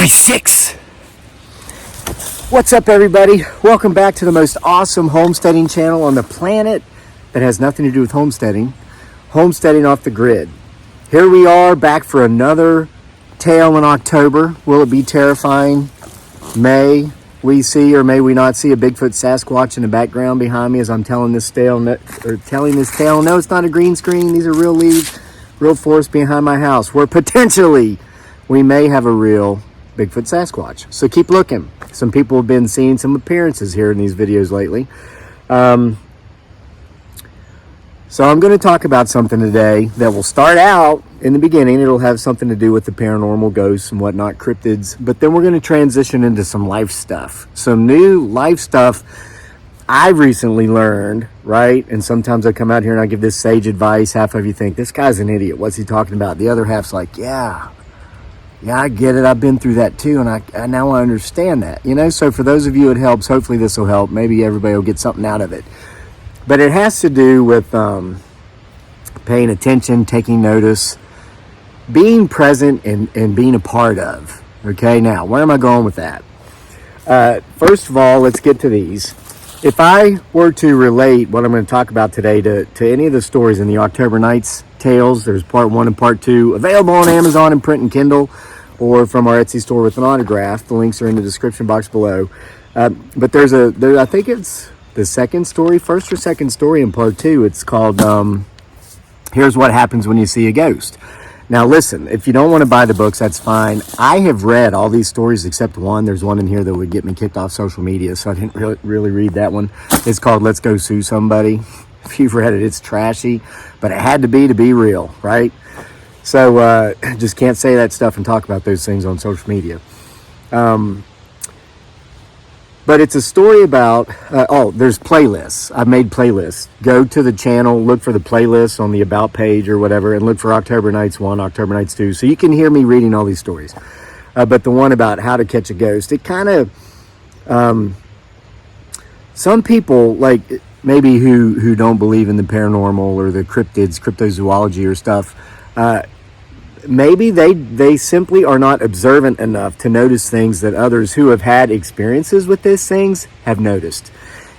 my 6. What's up, everybody? Welcome back to the most awesome homesteading channel on the planet that has nothing to do with homesteading. Homesteading off the grid. Here we are back for another tale in October. Will it be terrifying? May we see or may we not see a Bigfoot Sasquatch in the background behind me as I'm telling this tale? No, it's not a green screen. These are real leaves, real forest behind my house, where potentially we may have a real Bigfoot Sasquatch. So keep looking. Some people have been seeing some appearances here in these videos lately. So I'm going to talk about something today that will start out in the beginning. It'll have something to do with the paranormal, ghosts and whatnot, cryptids. But then we're going to transition into some life stuff. Some new life stuff I've recently learned, right? And sometimes I come out here and I give this sage advice. Half of you think, this guy's an idiot. What's he talking about? The other half's like, yeah, I get it. I've been through that too. And now I understand that, So for those of you it helps, hopefully this will help. Maybe everybody will get something out of it. But it has to do with paying attention, taking notice, being present, and being a part of. Okay, now, where am I going with that? First of all, let's get to these. If I were to relate what I'm going to talk about today to any of the stories in the October Nights tales, there's part 1 and part 2, available on Amazon in print and Kindle, or from our Etsy store with an autograph. The links are in the description box below. But I think it's the first or second story in part 2. It's called Here's What Happens When You See a Ghost. Now listen, if you don't want to buy the books, that's fine. I have read all these stories except one. There's one in here that would get me kicked off social media, so I didn't really read that one. It's called Let's Go Sue Somebody. If you've read it, it's trashy, but it had to be real, right? So just can't say that stuff and talk about those things on social media. But it's a story about, there's playlists. I've made playlists. Go to the channel, look for the playlist on the About page or whatever, and look for October Nights 1, October Nights 2. So you can hear me reading all these stories. But the one about how to catch a ghost, it kind of, some people, like maybe who don't believe in the paranormal or the cryptids, cryptozoology or stuff, maybe they simply are not observant enough to notice things that others who have had experiences with these things have noticed.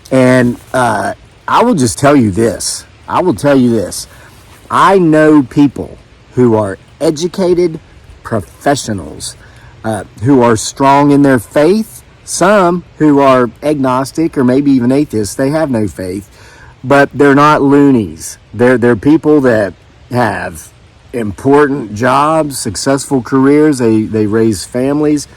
And I will just tell you this. I know people who are educated professionals, who are strong in their faith. Some who are agnostic or maybe even atheists. They have no faith, but they're not loonies. They're people that have important jobs, successful careers, they raise families,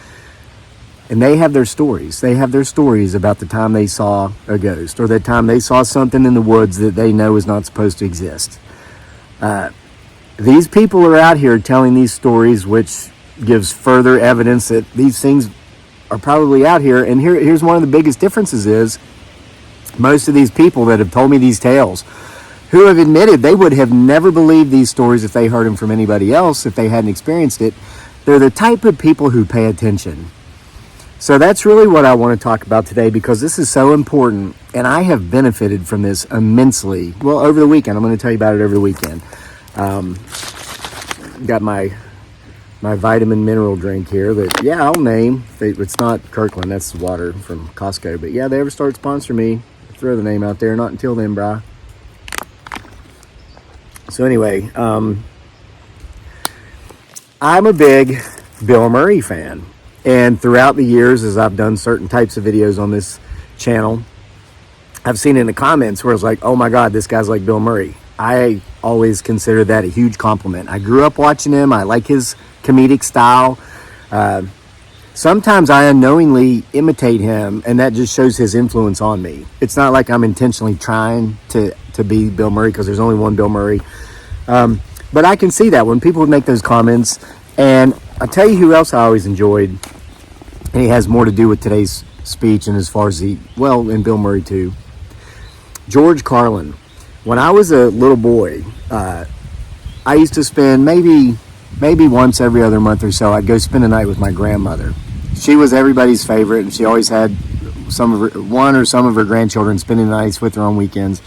and they have their stories. They have their stories about the time they saw a ghost or the time they saw something in the woods that they know is not supposed to exist. These people are out here telling these stories, which gives further evidence that these things are probably out here. And here's one of the biggest differences is most of these people that have told me these tales, who have admitted they would have never believed these stories if they heard them from anybody else, if they hadn't experienced it. They're the type of people who pay attention. So that's really what I want to talk about today, because this is so important, and I have benefited from this immensely. Well, over the weekend, I'm going to tell you about it over the weekend. Got my vitamin mineral drink here that, I'll name. It's not Kirkland, that's water from Costco. But they ever start sponsoring me, throw the name out there. Not until then, brah. So anyway, I'm a big Bill Murray fan. And throughout the years, as I've done certain types of videos on this channel, I've seen in the comments where it's like, oh my God, this guy's like Bill Murray. I always consider that a huge compliment. I grew up watching him. I like his comedic style. Sometimes I unknowingly imitate him, and that just shows his influence on me. It's not like I'm intentionally trying to be Bill Murray, because there's only one Bill Murray. But I can see that when people would make those comments. And I'll tell you who else I always enjoyed, and he has more to do with today's speech and as far as and Bill Murray too. George Carlin. When I was a little boy, I used to spend maybe once every other month or so, I'd go spend a night with my grandmother. She was everybody's favorite, and she always had one or some of her grandchildren spending the nights with her on weekends.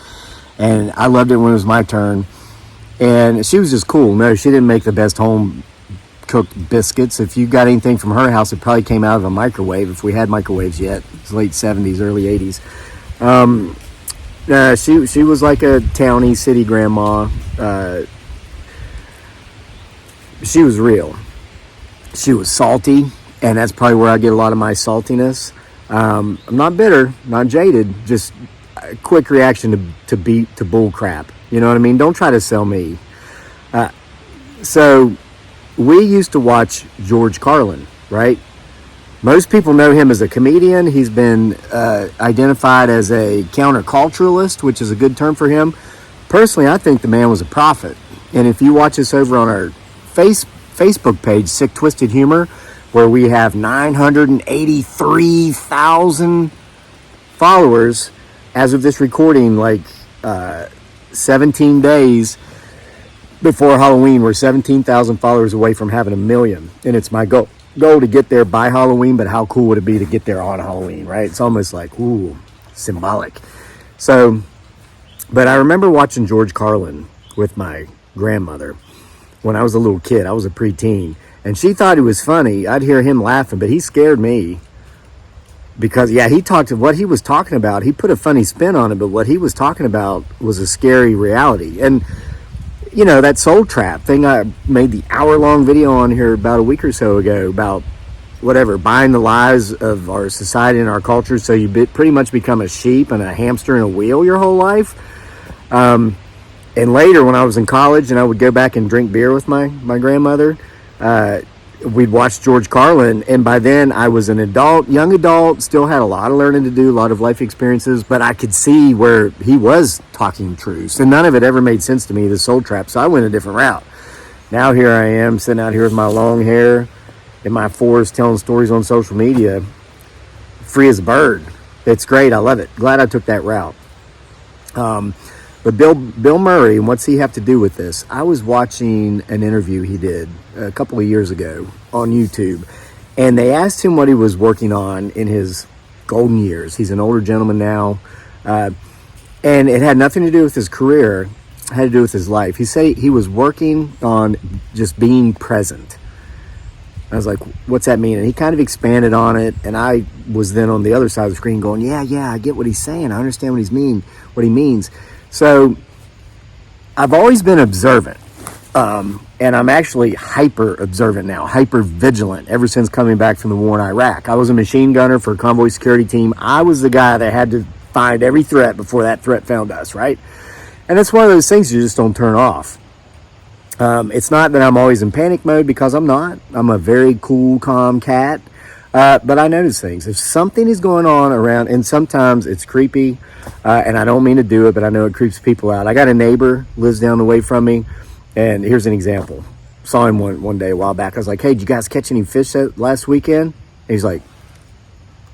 And I loved it when it was my turn. And she was just cool. No, she didn't make the best home cooked biscuits. If you got anything from her house, it probably came out of a microwave, if we had microwaves yet. It's late 70s, early 80s. She was like a towny city grandma. She was real. She was salty, and that's probably where I get a lot of my saltiness. I'm not bitter, not jaded, just a quick reaction to bull crap. You know what I mean? Don't try to sell me. So we used to watch George Carlin, right? Most people know him as a comedian. He's been identified as a counterculturalist, which is a good term for him. Personally, I think the man was a prophet. And if you watch us over on our Facebook page, Sick Twisted Humor, where we have 983,000 followers as of this recording, like 17 days before Halloween. We're 17,000 followers away from having 1 million, and it's my goal to get there by Halloween. But how cool would it be to get there on Halloween, right? It's almost like, ooh, symbolic. So, but I remember watching George Carlin with my grandmother when I was a little kid. I was a preteen, and she thought he was funny. I'd hear him laughing, but he scared me. Because, yeah, what he was talking about, he put a funny spin on it, but what he was talking about was a scary reality. And, you know, that soul trap thing, I made the hour-long video on here about a week or so ago about, buying the lies of our society and our culture, so you pretty much become a sheep and a hamster in a wheel your whole life. And later, when I was in college and I would go back and drink beer with my grandmother, we'd watch George Carlin, and by then I was an young adult, still had a lot of learning to do, a lot of life experiences, but I could see where he was talking truths, and none of it ever made sense to me, the soul trap, so I went a different route. Now here I am, sitting out here with my long hair in my forest, telling stories on social media, free as a bird. It's great, I love it. Glad I took that route. But Bill Murray, and what's he have to do with this? I was watching an interview he did a couple of years ago on YouTube, and they asked him what he was working on in his golden years. He's an older gentleman now, and it had nothing to do with his career. It had to do with his life. He said he was working on just being present. I was like, what's that mean? And he kind of expanded on it, and I was then on the other side of the screen going, yeah, I get what he's saying. I understand what he means. So I've always been observant, and I'm actually hyper observant now, hyper vigilant ever since coming back from the war in Iraq. I was a machine gunner for a convoy security team. I was the guy that had to find every threat before that threat found us, right? And it's one of those things you just don't turn off. It's not that I'm always in panic mode, because I'm not. I'm a very cool, calm cat. But I notice things. If something is going on around, and sometimes it's creepy, and I don't mean to do it, but I know it creeps people out. I got a neighbor, lives down the way from me, and here's an example. Saw him one day a while back. I was like, hey, did you guys catch any fish last weekend? And he's like,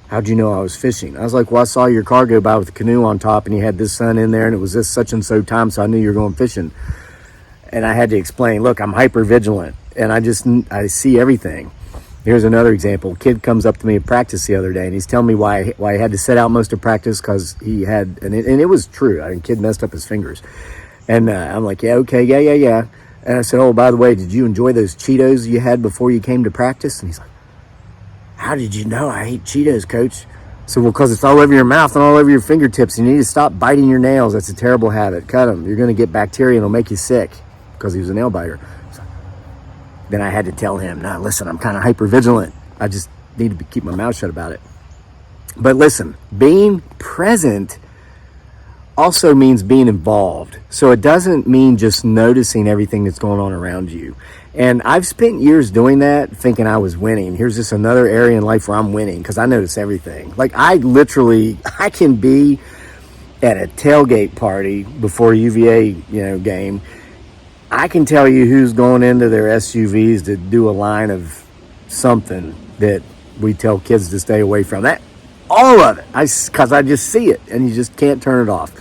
how'd you know I was fishing? I was like, well, I saw your car go by with a canoe on top, and you had this sun in there, and it was this such and so time, so I knew you were going fishing. And I had to explain, look, I'm hyper vigilant, and I see everything. Here's another example. A kid comes up to me at practice the other day, and he's telling me why he had to set out most of practice, because he had, and it was true. I mean, kid messed up his fingers. And I'm like, yeah, okay, yeah. And I said, oh, by the way, did you enjoy those Cheetos you had before you came to practice? And he's like, how did you know I hate Cheetos, coach? I said, well, because it's all over your mouth and all over your fingertips. You need to stop biting your nails. That's a terrible habit. Cut them. You're going to get bacteria, and it'll make you sick, because he was a nail biter. Then I had to tell him, no, listen, I'm kind of hyper vigilant. I just need to keep my mouth shut about it. But listen, being present also means being involved. So it doesn't mean just noticing everything that's going on around you. And I've spent years doing that, thinking I was winning. Here's just another area in life where I'm winning, because I notice everything. Like I can be at a tailgate party before a UVA, game. I can tell you who's going into their SUVs to do a line of something that we tell kids to stay away from. That, all of it, because I just see it, and you just can't turn it off.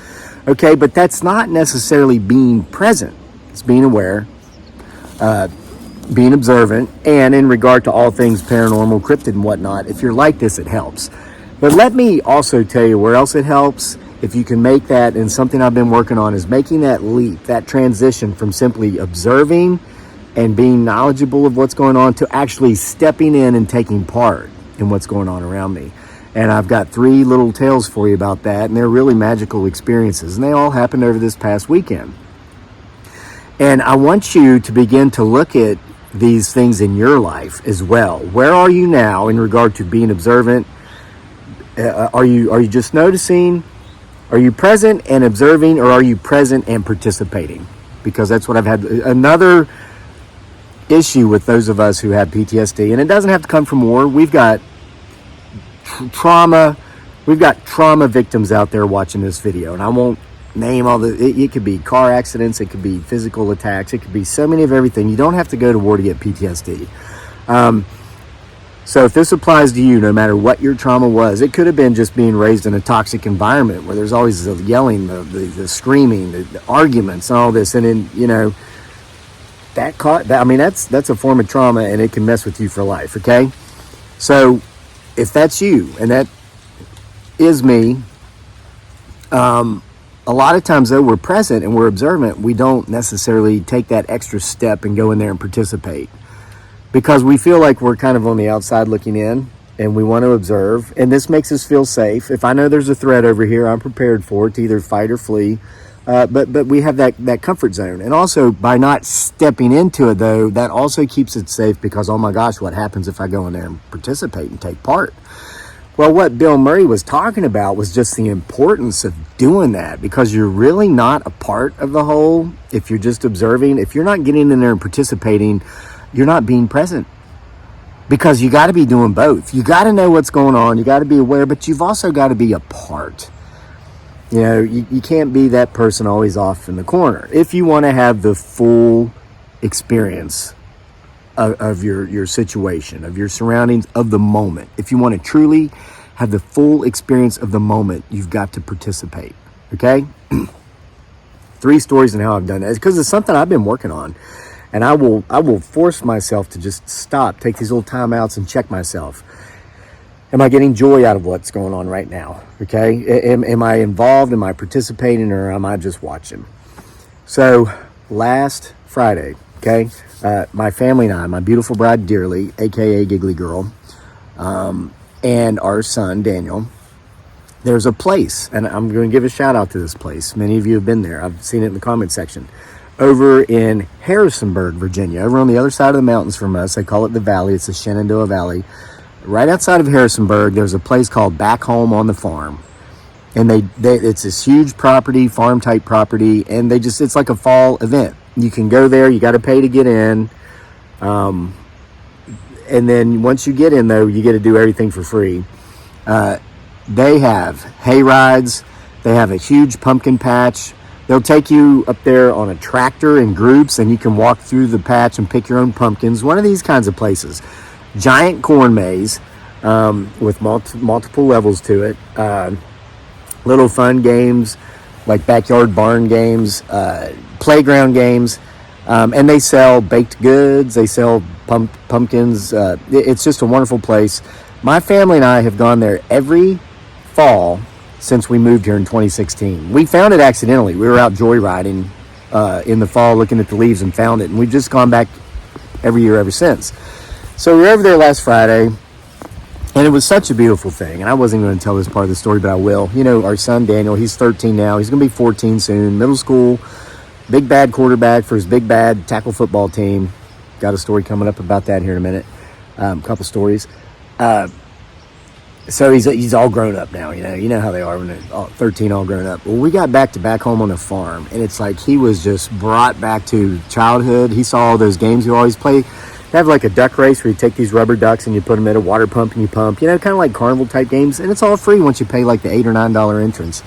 Okay, but that's not necessarily being present. It's being aware, being observant, and in regard to all things paranormal, cryptid, and whatnot. If you're like this, it helps. But let me also tell you where else it helps. If you can make that, and something I've been working on is making that leap, that transition from simply observing and being knowledgeable of what's going on to actually stepping in and taking part in what's going on around me. And I've got 3 little tales for you about that, and they're really magical experiences, and they all happened over this past weekend. And I want you to begin to look at these things in your life as well. Where are you now in regard to being observant? Are you just noticing? Are you present and observing, or are you present and participating? Because that's what I've had. Another issue with those of us who have PTSD, and it doesn't have to come from war. We've got trauma victims out there watching this video, and I won't name all it could be car accidents, it could be physical attacks, it could be so many of everything. You don't have to go to war to get PTSD. So if this applies to you, no matter what your trauma was, it could have been just being raised in a toxic environment where there's always the yelling, the screaming, the arguments, and all this, and then that's a form of trauma, and it can mess with you for life. Okay, so if that's you, and that is me, a lot of times though, we're present and we're observant, we don't necessarily take that extra step and go in there and participate, because we feel like we're kind of on the outside looking in, and we want to observe, and this makes us feel safe. If I know there's a threat over here, I'm prepared for it to either fight or flee. But we have that comfort zone. And also, by not stepping into it though, that also keeps it safe, because oh my gosh, what happens if I go in there and participate and take part? Well, what Bill Murray was talking about was just the importance of doing that, because you're really not a part of the whole if you're just observing. If you're not getting in there and participating, you're not being present, because you got to be doing both. You got to know what's going on, you got to be aware, but you've also got to be a part. You know, you can't be that person always off in the corner if you want to have the full experience of your situation, of your surroundings, of the moment. If you want to truly have the full experience of the moment, you've got to participate. Okay? 3 stories on how I've done that. It's because it's something I've been working on, and I will force myself to just stop, take these little timeouts, and check myself. Am I getting joy out of what's going on right now? Okay? Am I involved? Am I participating, or am I just watching? So last Friday, okay, my family and I, my beautiful bride Dearly, aka Giggly Girl, and our son Daniel, there's a place, and I'm going to give a shout out to this place. Many of you have been there. I've seen it in the comment section. Over in Harrisonburg, Virginia, over on the other side of the mountains from us. They call it the Valley. It's the Shenandoah Valley. Right outside of Harrisonburg, there's a place called Back Home on the Farm. And it's this huge property, farm type property, and it's like a fall event. You can go there, you got to pay to get in. And then once you get in though, you get to do everything for free. They have hay rides, they have a huge pumpkin patch. They'll take you up there on a tractor in groups, and you can walk through the patch and pick your own pumpkins. One of these kinds of places. Giant corn maze with multiple levels to it. Little fun games like backyard barn games, playground games, and they sell baked goods. They sell pumpkins. It's just a wonderful place. My family and I have gone there every fall since we moved here in 2016. We found it accidentally. We were out joyriding in the fall looking at the leaves and found it, and we've just gone back every year ever since. So we were over there last Friday, and it was such a beautiful thing. And I wasn't going to tell this part of the story, but I will. You know, our son Daniel, he's 13 now. He's going to be 14 soon. Middle school, big bad quarterback for his big bad tackle football team. Got a story coming up about that here in a minute. A couple stories. So he's all grown up now. You know how they are when they're 13, all grown up. Well, we got back home on the farm, and it's like he was just brought back to childhood. He saw all those games you always play. They have like a duck race where you take these rubber ducks and you put them at a water pump and you pump, kind of like carnival type games, and it's all free once you pay like the $8 or $9 entrance.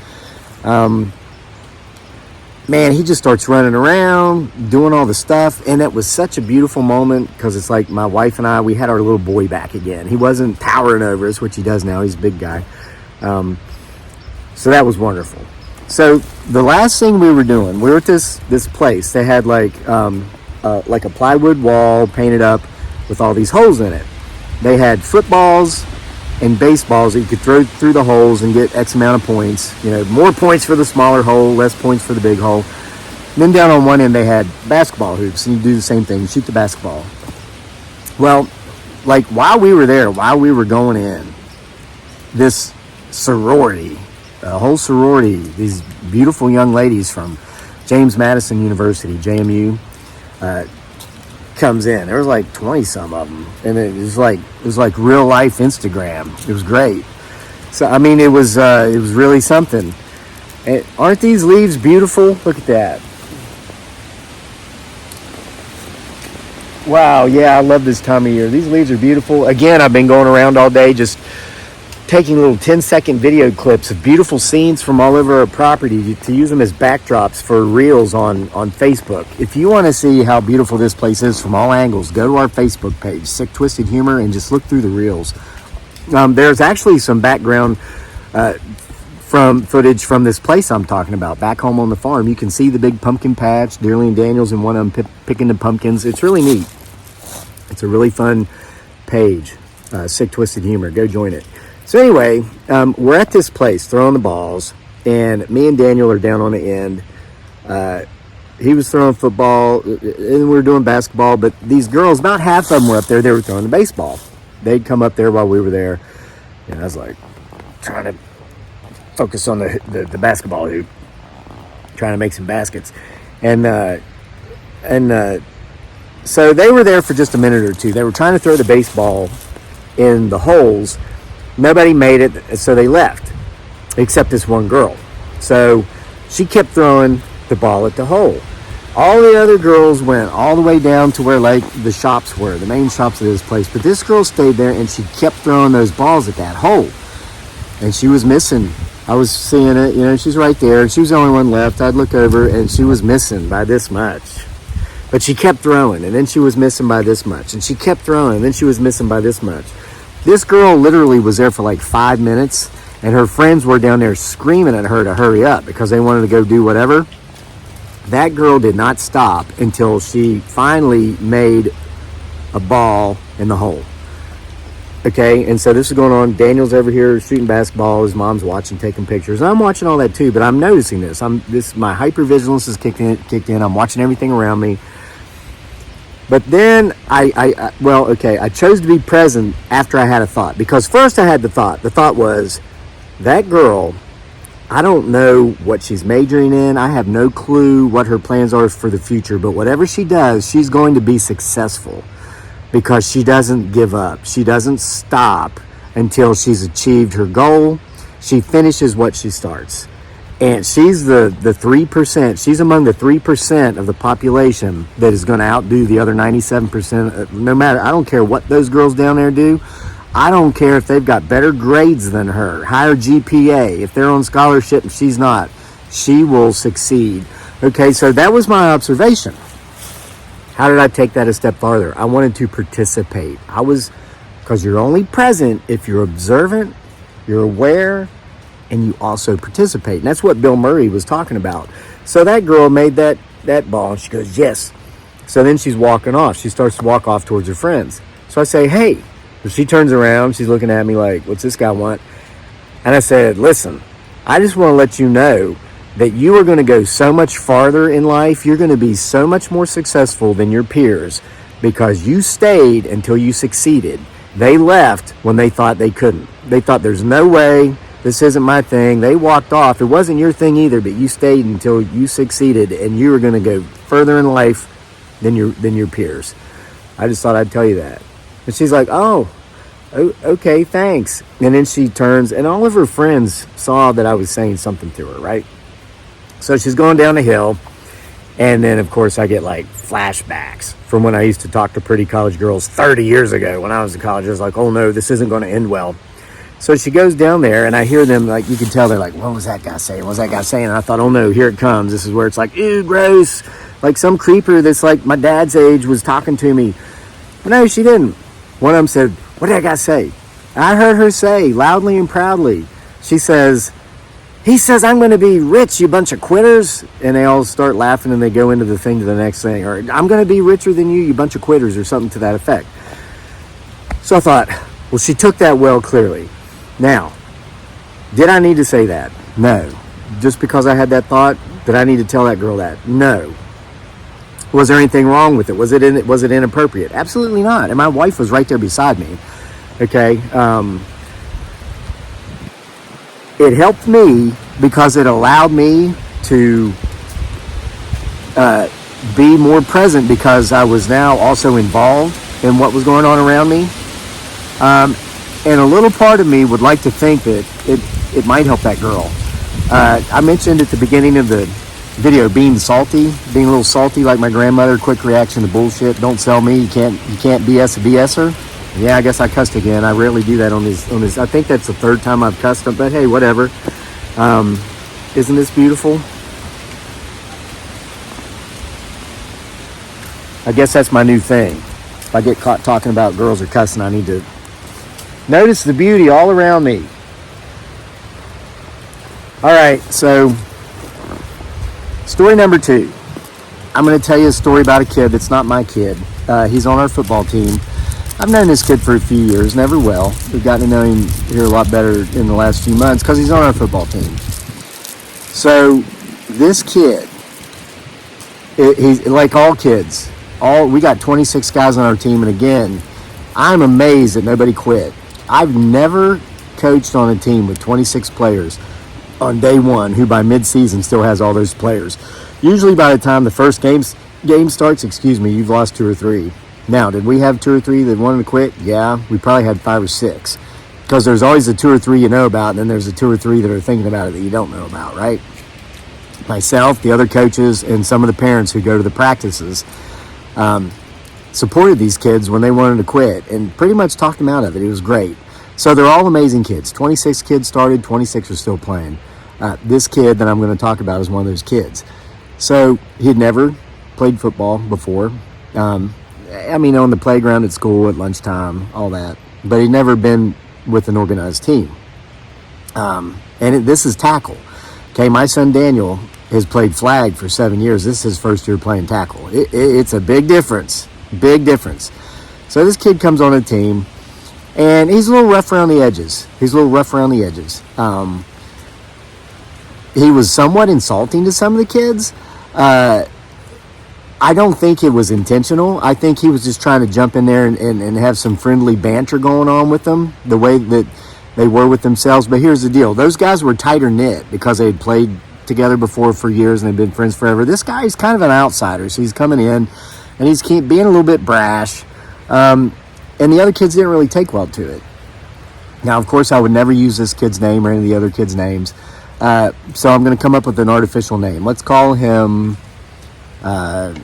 Man, he just starts running around, doing all the stuff, and it was such a beautiful moment, because it's like my wife and I, we had our little boy back again. He wasn't towering over us, which he does now. He's a big guy. So that was wonderful. So the last thing we were doing, we were at this place. They had like a plywood wall painted up with all these holes in it. They had footballs and baseballs that you could throw through the holes and get X amount of points. More points for the smaller hole, less points for the big hole. Then down on one end they had basketball hoops, and you do the same thing, you shoot the basketball. Well, like while we were there, while we were going in, this sorority, a whole sorority, these beautiful young ladies from James Madison University, JMU, comes in. There was like 20 some of them, and it was like real life Instagram. It was great. So I mean, it was really something. And aren't these leaves beautiful? Look at that. Wow, yeah, I love this time of year. These leaves are beautiful. Again, I've been going around all day just taking little 10-second video clips of beautiful scenes from all over our property to use them as backdrops for reels on Facebook. If you want to see how beautiful this place is from all angles, go to our Facebook page, Sick Twisted Humor, and just look through the reels. There's actually some background from footage from this place I'm talking about, back home on the farm. You can see the big pumpkin patch, Dearly and Daniels and one of them picking the pumpkins. It's really neat. It's a really fun page, Sick Twisted Humor. Go join it. So anyway, we're at this place throwing the balls, and me and Daniel are down on the end. He was throwing football, and we were doing basketball, but these girls, about half of them were up there, they were throwing the baseball. They'd come up there while we were there, and I was like trying to focus on the basketball hoop, trying to make some baskets. And so they were there for just a minute or two. They were trying to throw the baseball in the holes. Nobody made it, so they left, except this one girl. So she kept throwing the ball at the hole. All the other girls went all the way down to where like the shops were, the main shops of this place. But this girl stayed there, and she kept throwing those balls at that hole. And she was missing. I was seeing it, you know, she's right there. She was the only one left. I'd look over, and she was missing by this much. But she kept throwing, and then she was missing by this much. And she kept throwing, and then she was missing by this much. This girl literally was there for like 5 minutes, and her friends were down there screaming at her to hurry up because they wanted to go do whatever. That girl did not stop until she finally made a ball in the hole. Okay, and so this is going on. Daniel's over here shooting basketball. His mom's watching, taking pictures. And I'm watching all that too, but I'm noticing this. My hypervigilance is kicked in. I'm watching everything around me. But then I chose to be present after I had a thought. Because first I had the thought. The thought was, that girl, I don't know what she's majoring in. I have no clue what her plans are for the future. But whatever she does, she's going to be successful. Because she doesn't give up. She doesn't stop until she's achieved her goal. She finishes what she starts. And she's the 3%. She's among the 3% of the population that is going to outdo the other 97%. No matter, I don't care what those girls down there do. I don't care if they've got better grades than her, higher GPA. If they're on scholarship and she's not, she will succeed. Okay, so that was my observation. How did I take that a step farther? I wanted to participate. Because you're only present if you're observant, you're aware, and you also participate. And that's what Bill Murray was talking about. So that girl made that ball, and she goes, yes. So then she's walking off. She starts to walk off towards her friends. So I say, hey. So she turns around. She's looking at me like, what's this guy want? And I said, listen, I just want to let you know that you are going to go so much farther in life. You're going to be so much more successful than your peers because you stayed until you succeeded. They left when they thought they couldn't. They thought there's no way, this isn't my thing. They walked off. It wasn't your thing either, but you stayed until you succeeded, and you were going to go further in life than your peers. I just thought I'd tell you that. And she's like, oh, okay, thanks. And then she turns, and all of her friends saw that I was saying something to her, right? So she's going down the hill, and then, of course, I get, like, flashbacks from when I used to talk to pretty college girls 30 years ago. When I was in college, I was like, oh, no, this isn't going to end well. So she goes down there, and I hear them, like, you can tell they're like, what was that guy saying? What was that guy saying? And I thought, oh, no, here it comes. This is where it's like, ew, gross. Like some creeper that's, like, my dad's age was talking to me. But no, she didn't. One of them said, what did that guy say? I heard her say, loudly and proudly, she says, he says, I'm going to be rich, you bunch of quitters. And they all start laughing, and they go into the thing to the next thing. Or, I'm going to be richer than you bunch of quitters, or something to that effect. So I thought, well, she took that well clearly. Now, did I need to say that? No. Just because I had that thought, Did I need to tell that girl that? No. Was there anything wrong with it? Was it inappropriate? Absolutely not. And my wife was right there beside me. Okay. It helped me because it allowed me to be more present, because I was now also involved in what was going on around me. And a little part of me would like to think that it might help that girl. I mentioned at the beginning of the video being a little salty like my grandmother. Quick reaction to bullshit. Don't sell me. You can't BS a BSer. Yeah, I guess I cussed again. I rarely do that on this. I think that's the third time I've cussed them, but hey, whatever. Isn't this beautiful? I guess that's my new thing. If I get caught talking about girls or cussing, I need to notice the beauty all around me. All right, so story number 2. I'm going to tell you a story about a kid that's not my kid. He's on our football team. I've known this kid for a few years, never well. We've gotten to know him here a lot better in the last few months because he's on our football team. So this kid, he's like all kids. We got 26 guys on our team, and again, I'm amazed that nobody quit. I've never coached on a team with 26 players on day one who by mid-season still has all those players. Usually by the time the first game starts, you've lost 2 or 3. Now, did we have 2 or 3 that wanted to quit? Yeah, we probably had 5 or 6. Because there's always the 2 or 3 you know about, and then there's the 2 or 3 that are thinking about it that you don't know about, right? Myself, the other coaches, and some of the parents who go to the practices supported these kids when they wanted to quit and pretty much talked them out of it. It was great. So they're all amazing kids. 26 kids started, 26 are still playing. This kid that I'm going to talk about is one of those kids. So he had never played football before. On the playground at school, at lunchtime, all that. But he'd never been with an organized team. This is tackle. Okay, my son Daniel has played flag for 7 years. This is his first year playing tackle. It's a big difference. Big difference. So this kid comes on a team, and he's a little rough around the edges. He was somewhat insulting to some of the kids. I don't think it was intentional. I think he was just trying to jump in there and have some friendly banter going on with them, the way that they were with themselves. But here's the deal. Those guys were tighter knit because they had played together before for years and they've been friends forever. This guy is kind of an outsider, so he's coming in and he's being a little bit brash. And the other kids didn't really take well to it. Now, of course, I would never use this kid's name or any of the other kids' names. So I'm going to come up with an artificial name. Let's call him Tom.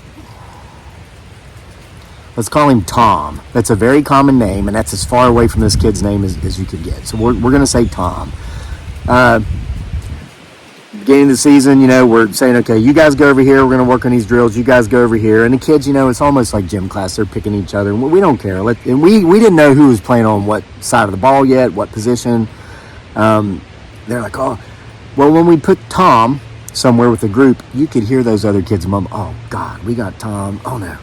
That's a very common name, and that's as far away from this kid's name as you could get. So we're going to say Tom. Beginning of the season, we're saying, okay, you guys go over here. We're going to work on these drills. You guys go over here. And the kids, it's almost like gym class. They're picking each other. We don't care. And we didn't know who was playing on what side of the ball yet, what position. They're like, oh, well, when we put Tom somewhere with the group, you could hear those other kids mum, oh, God, we got Tom. Oh, no.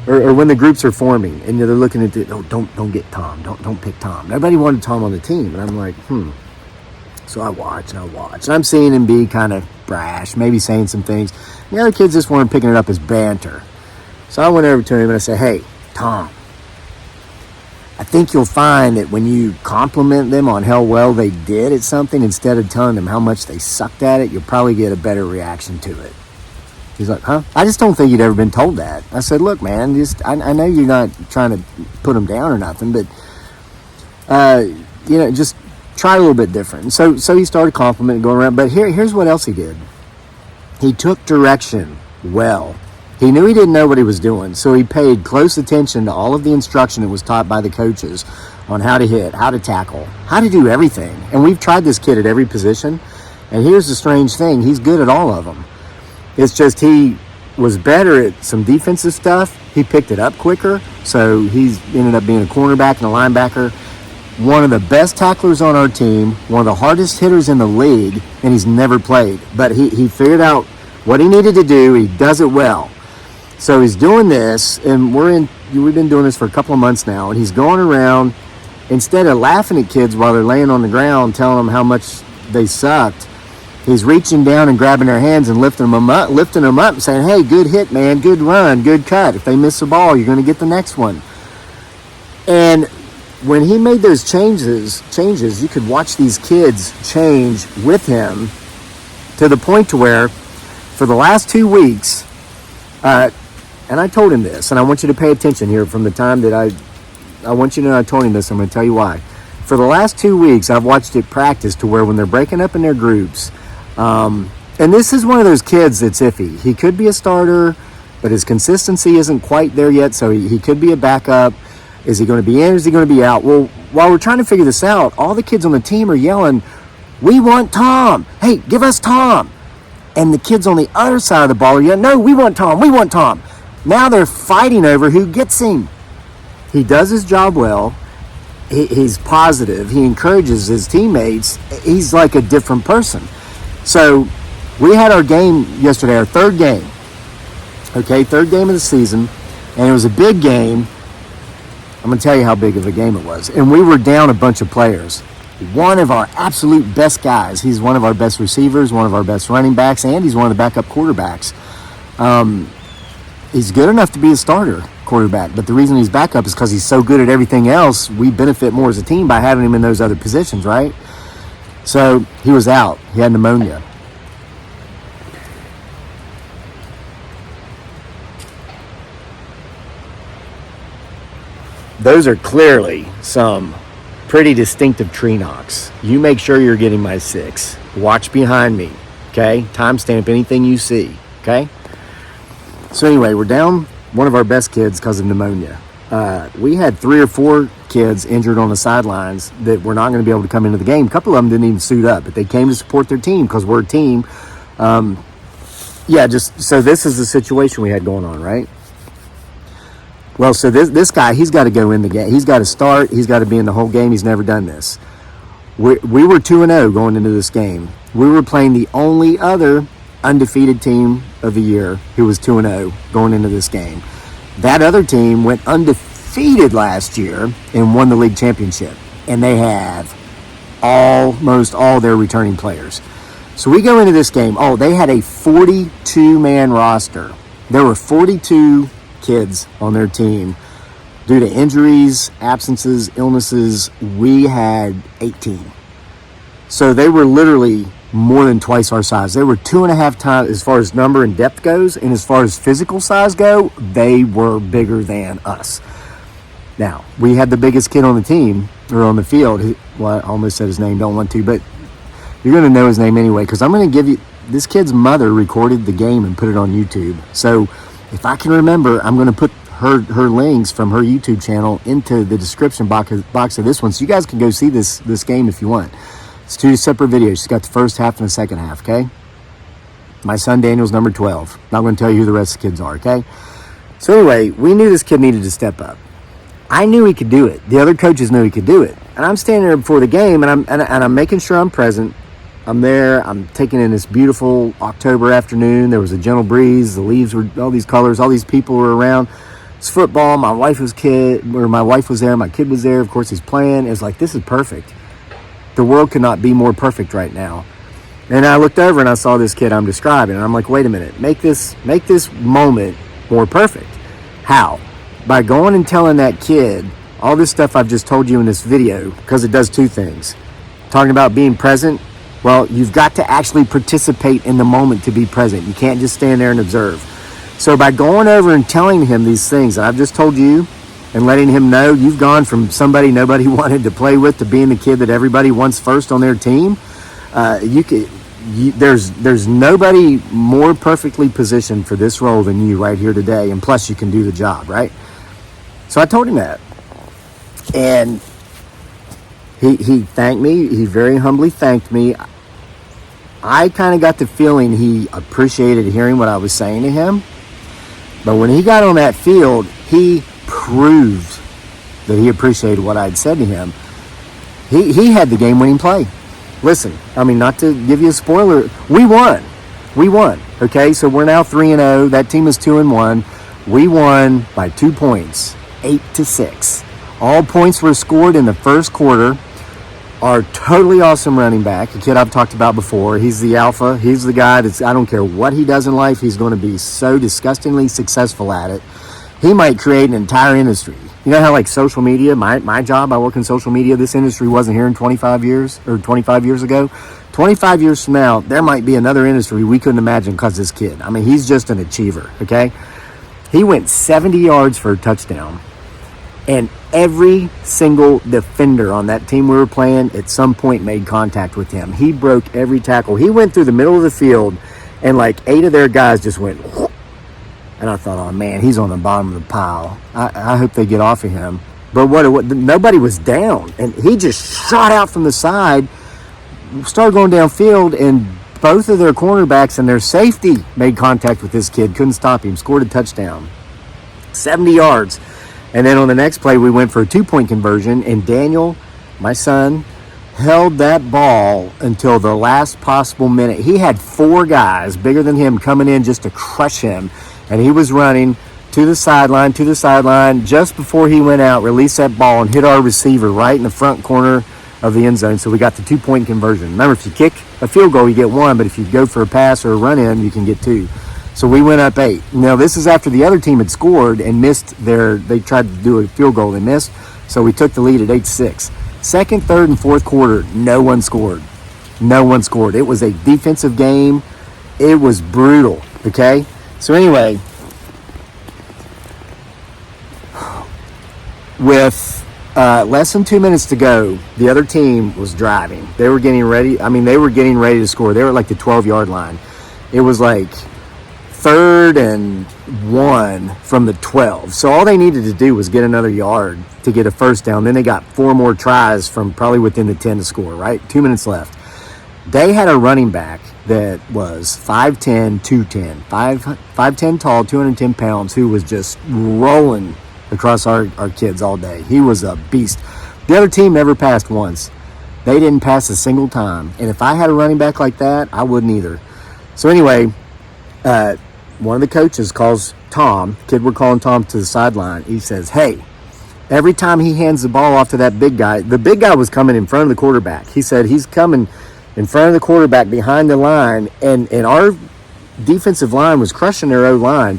Or when the groups are forming and they're looking at don't get Tom. Don't pick Tom. Nobody wanted Tom on the team. And I'm like, So I watch. And I'm seeing him be kind of brash, maybe saying some things. The other kids just weren't picking it up as banter. So I went over to him and I said, hey, Tom, I think you'll find that when you compliment them on how well they did at something, instead of telling them how much they sucked at it, you'll probably get a better reaction to it. He's like, huh? I just don't think you'd ever been told that. I said, look, man, I know you're not trying to put them down or nothing, but, just try a little bit different. So he started complimenting, going around. But here's what else he did. He took direction well. He knew he didn't know what he was doing, so he paid close attention to all of the instruction that was taught by the coaches on how to hit, how to tackle, how to do everything. And we've tried this kid at every position, and here's the strange thing. He's good at all of them. It's just he was better at some defensive stuff. He picked it up quicker, so he's ended up being a cornerback and a linebacker. One of the best tacklers on our team, one of the hardest hitters in the league, and he's never played. But he figured out what he needed to do. He does it well. So he's doing this, and we've been doing this for a couple of months now, and he's going around, instead of laughing at kids while they're laying on the ground, telling them how much they sucked, He's reaching down and grabbing their hands and lifting them up and saying, hey, good hit, man, good run, good cut. If they miss the ball, you're going to get the next one. And when he made those changes, you could watch these kids change with him to the point to where for the last 2 weeks, and I told him this, and I want you to pay attention here from the time that I want you to know I told him this. I'm going to tell you why. For the last 2 weeks, I've watched it practice to where when they're breaking up in their groups, and this is one of those kids that's iffy. He could be a starter, but his consistency isn't quite there yet, so he could be a backup. Is he going to be in or is he going to be out? Well, while we're trying to figure this out, all the kids on the team are yelling, we want Tom. Hey, give us Tom. And the kids on the other side of the ball are yelling, no, we want Tom. We want Tom. Now they're fighting over who gets him. He does his job well. He's positive. He encourages his teammates. He's like a different person. So we had our game yesterday, our third game. Okay, third game of the season. And it was a big game. I'm going to tell you how big of a game it was. And we were down a bunch of players. One of our absolute best guys. He's one of our best receivers, one of our best running backs, and he's one of the backup quarterbacks. He's good enough to be a starter quarterback, but the reason he's backup is because he's so good at everything else. We benefit more as a team by having him in those other positions, right? So he was out. He had pneumonia. Those are clearly some pretty distinctive tree knocks. You make sure you're getting my 6. Watch behind me, okay? Timestamp anything you see, okay? So anyway, we're down one of our best kids because of pneumonia. We had 3 or 4 kids injured on the sidelines that were not going to be able to come into the game. A couple of them didn't even suit up, but they came to support their team because we're a team. So this is the situation we had going on, right? Well, so this guy, he's got to go in the game. He's got to start. He's got to be in the whole game. He's never done this. We were 2-0 going into this game. We were playing the only other undefeated team of the year who was 2-0 going into this game. That other team went undefeated last year and won the league championship. And they have almost all their returning players. So we go into this game. Oh, they had a 42-man roster. There were 42 kids on their team. Due to injuries, absences, illnesses, we had 18. So they were literally more than twice our size. They were 2.5 times as far as number and depth goes, and as far as physical size go, they were bigger than us. Now, we had the biggest kid on the team, or on the field. Well, I almost said his name, don't want to, but you're going to know his name anyway, because I'm going to give you, this kid's mother recorded the game and put it on YouTube. So if I can remember, I'm going to put her links from her YouTube channel into the description box of this one, so you guys can go see this game if you want. It's 2 separate videos. She's got the first half and the second half, okay? My son Daniel's number 12. Not going to tell you who the rest of the kids are, okay? So anyway, we knew this kid needed to step up. I knew he could do it. The other coaches knew he could do it. And I'm standing there before the game, and I'm making sure I'm present. I'm there. I'm taking in this beautiful October afternoon. There was a gentle breeze. The leaves were all these colors. All these people were around. It's football. My wife was there. My kid was there. Of course, he's playing. It was like, this is perfect. The world could not be more perfect right now. And I looked over and I saw this kid I'm describing. And I'm like, wait a minute. Make this moment more perfect. How? By going and telling that kid all this stuff I've just told you in this video, because it does 2 things. Talking about being present. Well, you've got to actually participate in the moment to be present. You can't just stand there and observe. So by going over and telling him these things that I've just told you and letting him know you've gone from somebody nobody wanted to play with to being the kid that everybody wants first on their team, there's nobody more perfectly positioned for this role than you right here today. And plus you can do the job, right? So I told him that. And he thanked me. He very humbly thanked me. I kind of got the feeling he appreciated hearing what I was saying to him. But when he got on that field, he proved that he appreciated what I'd said to him. He had the game-winning play. Listen, I mean, not to give you a spoiler, we won. Okay, so we're now 3-0. That team is 2-1. We won by 2 points, 8-6. All points were scored in the first quarter. our totally awesome running back, a kid I've talked about before. He's the alpha. He's the guy that's, I don't care what he does in life, he's going to be so disgustingly successful at it. He might create an entire industry. You know how like social media, my job, I work in social media. This industry wasn't here in 25 years or 25 years ago. 25 years from now, there might be another industry we couldn't imagine because this kid. I mean, he's just an achiever, okay? He went 70 yards for a touchdown. And every single defender on that team we were playing at some point made contact with him. He broke every tackle. He went through the middle of the field, and like 8 of their guys just went, whoop. And I thought, oh man, he's on the bottom of the pile. I hope they get off of him. But nobody was down, and he just shot out from the side, started going downfield, and both of their cornerbacks and their safety made contact with this kid. Couldn't stop him. Scored a touchdown. 70 yards. And then on the next play, we went for a 2-point conversion, and Daniel, my son, held that ball until the last possible minute. He had 4 guys bigger than him coming in just to crush him, and he was running to the sideline, just before he went out, released that ball, and hit our receiver right in the front corner of the end zone. So we got the 2-point conversion. Remember, if you kick a field goal, you get 1, but if you go for a pass or a run-in, you can get 2. So we went up 8. Now, this is after the other team had scored and missed they tried to do a field goal. They missed. So we took the lead at 8-6. Second, third, and fourth quarter, no one scored. No one scored. It was a defensive game. It was brutal, okay? So anyway, with less than 2 minutes to go, the other team was driving. They were getting ready. They were getting ready to score. They were at like the 12-yard line. It was like 3rd and 1 from the 12. So all they needed to do was get another yard to get a first down. Then they got 4 more tries from probably within the 10 to score, right? 2 minutes left. They had a running back that was 5'10", 210. 5'10" tall, 210 pounds, who was just rolling across our kids all day. He was a beast. The other team never passed once. They didn't pass a single time. And if I had a running back like that, I wouldn't either. So anyway, one of the coaches calls Tom, kid we're calling Tom, to the sideline. He says, hey, every time he hands the ball off to that big guy, the big guy was coming in front of the quarterback. He said he's coming in front of the quarterback behind the line, and our defensive line was crushing their O-line.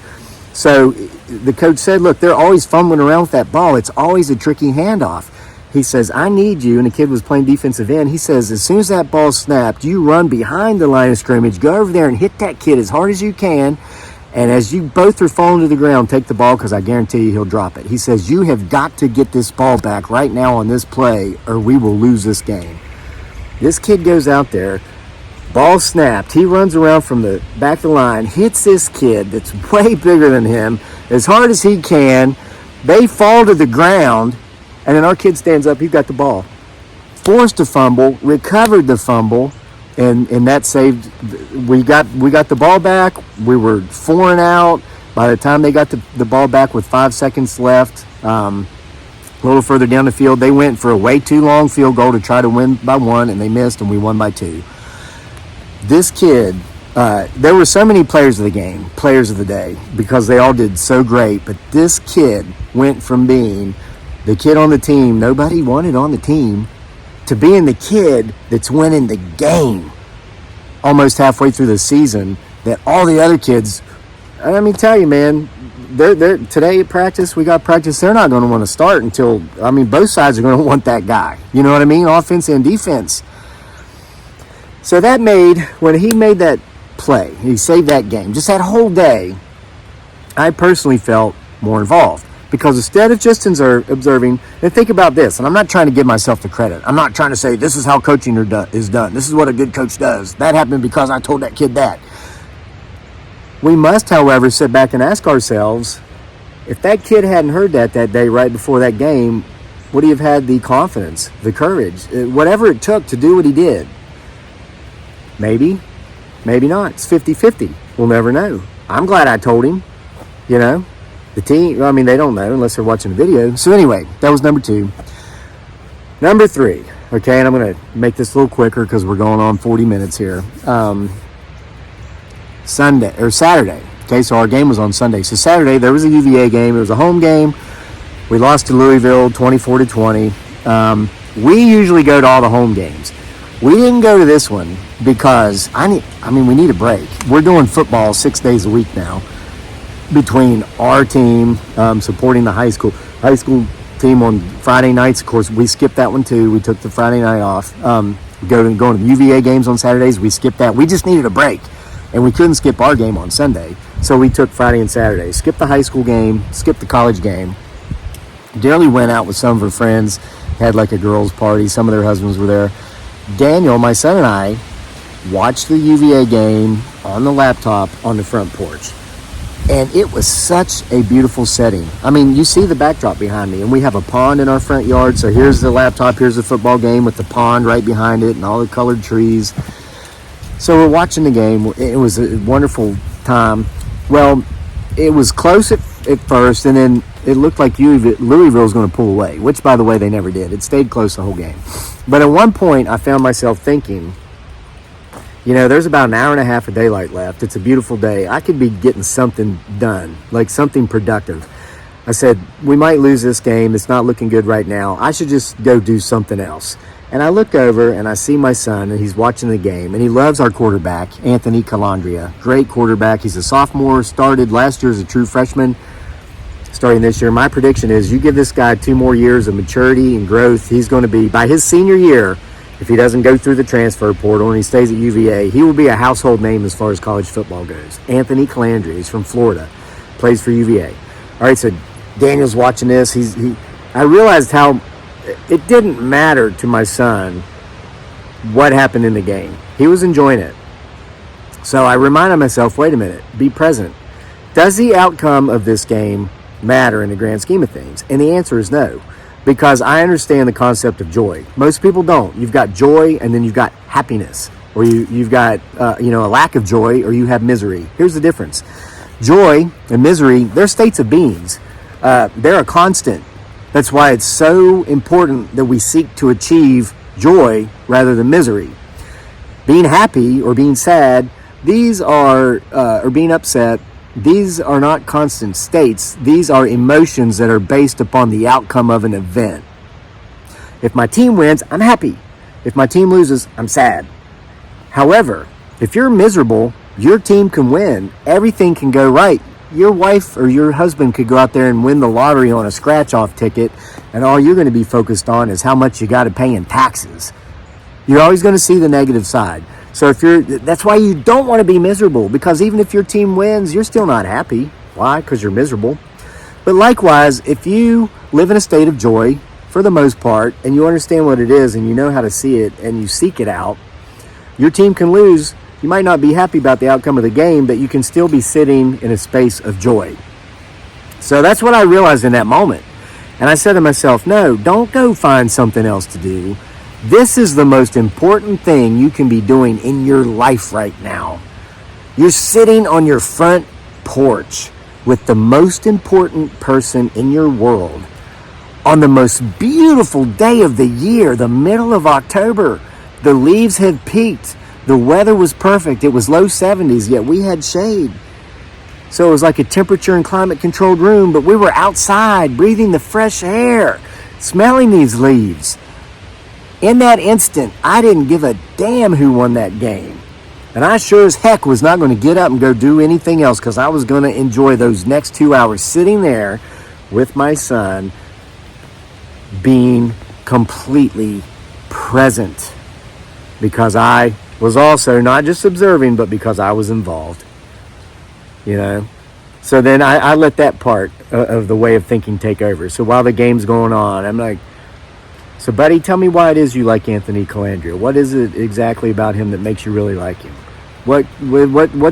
So the coach said, look, they're always fumbling around with that ball. It's always a tricky handoff. He says, I need you, and the kid was playing defensive end. He says, as soon as that ball's snapped, you run behind the line of scrimmage, go over there and hit that kid as hard as you can, and as you both are falling to the ground, take the ball, because I guarantee you he'll drop it. He says, you have got to get this ball back right now on this play, or we will lose this game. This kid goes out there, ball snapped. He runs around from the back of the line, hits this kid that's way bigger than him as hard as he can. They fall to the ground, and then our kid stands up. He got the ball. Forced a fumble, recovered the fumble, and that saved. We got the ball back. We were 4 and out. By the time they got the ball back with 5 seconds left, a little further down the field, they went for a way too long field goal to try to win by 1, and they missed, and we won by 2. This kid, there were so many players of the game, players of the day, because they all did so great, but this kid went from being the kid on the team nobody wanted on the team to being the kid that's winning the game almost halfway through the season, that all the other kids, let me tell you, man, they're today at practice, we got practice, they're not going to want to start until, both sides are going to want that guy. You know what I mean? Offense and defense. So that when he made that play, he saved that game, just that whole day, I personally felt more involved. Because instead of just observing, and think about this, and I'm not trying to give myself the credit. I'm not trying to say this is how coaching is done. This is what a good coach does. That happened because I told that kid that. We must, however, sit back and ask ourselves, if that kid hadn't heard that day right before that game, would he have had the confidence, the courage, whatever it took to do what he did? Maybe, maybe not. It's 50-50. We'll never know. I'm glad I told him, The team, they don't know unless they're watching the video. So anyway, that was number 2. Number 3, okay, and I'm going to make this a little quicker because we're going on 40 minutes here. Saturday, okay, so our game was on Sunday. So Saturday, there was a UVA game. It was a home game. We lost to Louisville 24-20. we usually go to all the home games. We didn't go to this one because we need a break. We're doing football 6 days a week now between our team supporting the high school team on Friday nights. Of course, we skipped that one too. We took the Friday night off. Going to the UVA games on Saturdays. We skipped that. We just needed a break, and we couldn't skip our game on Sunday, so we took Friday and Saturday. Skipped the high school game, skipped the college game. Daly went out with some of her friends, had like a girls' party. Some of their husbands were there. Daniel, my son, and I watched the UVA game on the laptop on the front porch. And it was such a beautiful setting. I mean, you see the backdrop behind me, and we have a pond in our front yard. So here's the laptop, here's the football game with the pond right behind it and all the colored trees. So we're watching the game. It was a wonderful time. Well, it was close at first, and then it looked like Louisville was going to pull away, which, by the way, they never did. It stayed close the whole game. But at one point, I found myself thinking, there's about an hour and a half of daylight left. It's a beautiful day. I could be getting something done, like something productive. I said, we might lose this game. It's not looking good right now. I should just go do something else. And I look over and I see my son, and he's watching the game, and he loves our quarterback, Anthony Calandria. Great quarterback. He's a sophomore, started last year as a true freshman, starting this year. My prediction is you give this guy 2 more years of maturity and growth, he's going to be, by his senior year, if he doesn't go through the transfer portal and he stays at UVA, he will be a household name as far as college football goes. Anthony Calandria, he's from Florida, plays for UVA. All right, so Daniel's watching this. I realized how it didn't matter to my son what happened in the game. He was enjoying it. So I reminded myself, wait a minute, be present. Does the outcome of this game matter in the grand scheme of things? And the answer is no. Because I understand the concept of joy. Most people don't. You've got joy, and then you've got happiness. Or you've got a lack of joy, or you have misery. Here's the difference. Joy and misery, they're states of beings. They're a constant. That's why it's so important that we seek to achieve joy rather than misery. Being happy or being sad, these are, or being upset, these are not constant states. These are emotions that are based upon the outcome of an event. If my team wins, I'm happy. If my team loses, I'm sad. However, if you're miserable, your team can win. Everything can go right. Your wife or your husband could go out there and win the lottery on a scratch-off ticket, and all you're going to be focused on is how much you got to pay in taxes. You're always going to see the negative side. So that's why you don't want to be miserable, because even if your team wins, you're still not happy. Why? Because you're miserable. But likewise, if you live in a state of joy, for the most part, and you understand what it is, and you know how to see it, and you seek it out, your team can lose. You might not be happy about the outcome of the game, but you can still be sitting in a space of joy. So that's what I realized in that moment. And I said to myself, no, don't go find something else to do. This is the most important thing you can be doing in your life right now. You're sitting on your front porch with the most important person in your world on the most beautiful day of the year, the middle of October. The leaves had peaked. The weather was perfect. It was low 70s, yet we had shade. So it was like a temperature and climate controlled room, but we were outside breathing the fresh air, smelling these leaves. In that instant, I didn't give a damn who won that game. And I sure as heck was not going to get up and go do anything else, because I was going to enjoy those next 2 hours sitting there with my son, being completely present. Because I was also not just observing, but because I was involved. So then I let that part of the way of thinking take over. So while the game's going on, I'm like, so buddy, tell me why it is you like Anthony Calandria. What is it exactly about him that makes you really like him? What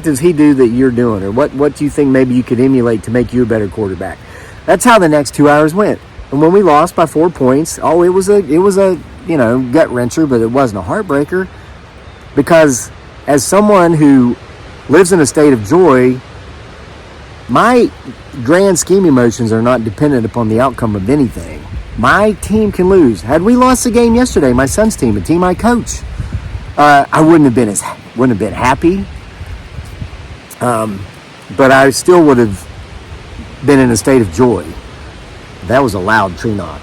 does he do that you're doing? Or what do you think maybe you could emulate to make you a better quarterback? That's how the next 2 hours went. And when we lost by 4 points, it was a gut wrencher, but it wasn't a heartbreaker. Because as someone who lives in a state of joy, my grand scheme emotions are not dependent upon the outcome of anything. My team can lose. Had we lost the game yesterday, my son's team, a team I coach, I wouldn't have been happy. But I still would have been in a state of joy. That was a loud tree knock.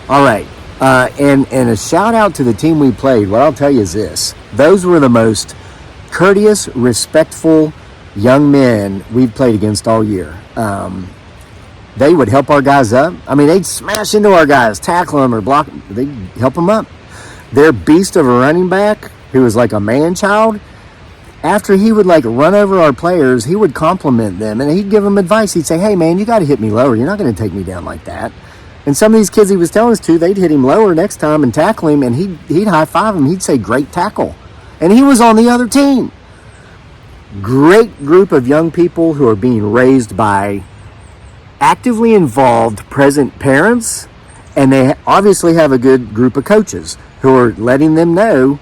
All right. And a shout out to the team we played. What I'll tell you is this: those were the most courteous, respectful young men we've played against all year. They would help our guys up. I mean, they'd smash into our guys, tackle them or block them. They'd help them up. Their beast of a running back, who was like a man-child, after he would like run over our players, he would compliment them and he'd give them advice. He'd say, hey man, you got to hit me lower. You're not going to take me down like that. And some of these kids he was telling us to, they'd hit him lower next time and tackle him, and he'd high-five him. He'd say, great tackle. And he was on the other team. Great group of young people who are being raised by actively involved present parents, and they obviously have a good group of coaches who are letting them know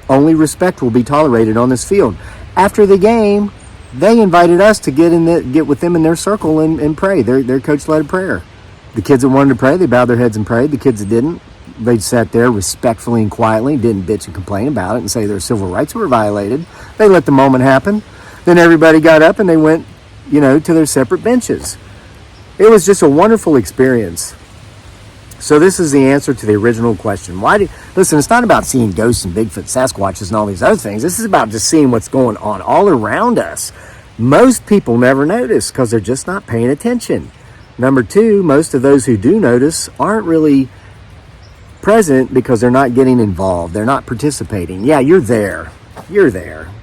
only respect will be tolerated on this field. After the game, they invited us to get with them in their circle and pray. Their coach led a prayer. The kids that wanted to pray, they bowed their heads and prayed. The kids that didn't, they sat there respectfully and quietly, didn't bitch and complain about it and say their civil rights were violated. They let the moment happen. Then everybody got up and they went, to their separate benches. It was just a wonderful experience. So this is the answer to the original question. Listen, it's not about seeing ghosts and Bigfoot, Sasquatches, and all these other things. This is about just seeing what's going on all around us. Most people never notice because they're just not paying attention. Number two, most of those who do notice aren't really present because they're not getting involved. They're not participating. Yeah, you're there.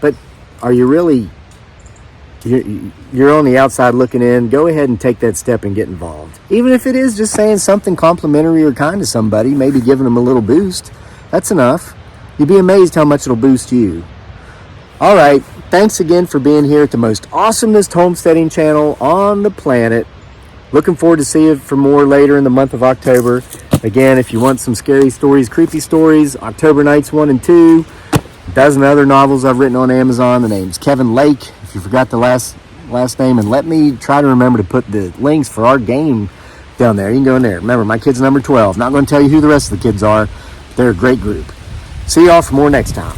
But are you really... You're on the outside looking in. Go ahead and take that step and get involved. Even if it is just saying something complimentary or kind to somebody, maybe giving them a little boost, that's enough. You'd be amazed how much it'll boost you. All right. Thanks again for being here at the most awesomest homesteading channel on the planet. Looking forward to see you for more later in the month of October. Again, if you want some scary stories, creepy stories, October Nights 1 and 2, a dozen other novels I've written on Amazon. The name's Kevin Lake. If you forgot the last name, and let me try to remember to put the links for our game down there. You can go in there. Remember, my kid's number 12. Not going to tell you who the rest of the kids are. They're a great group. See y'all for more next time.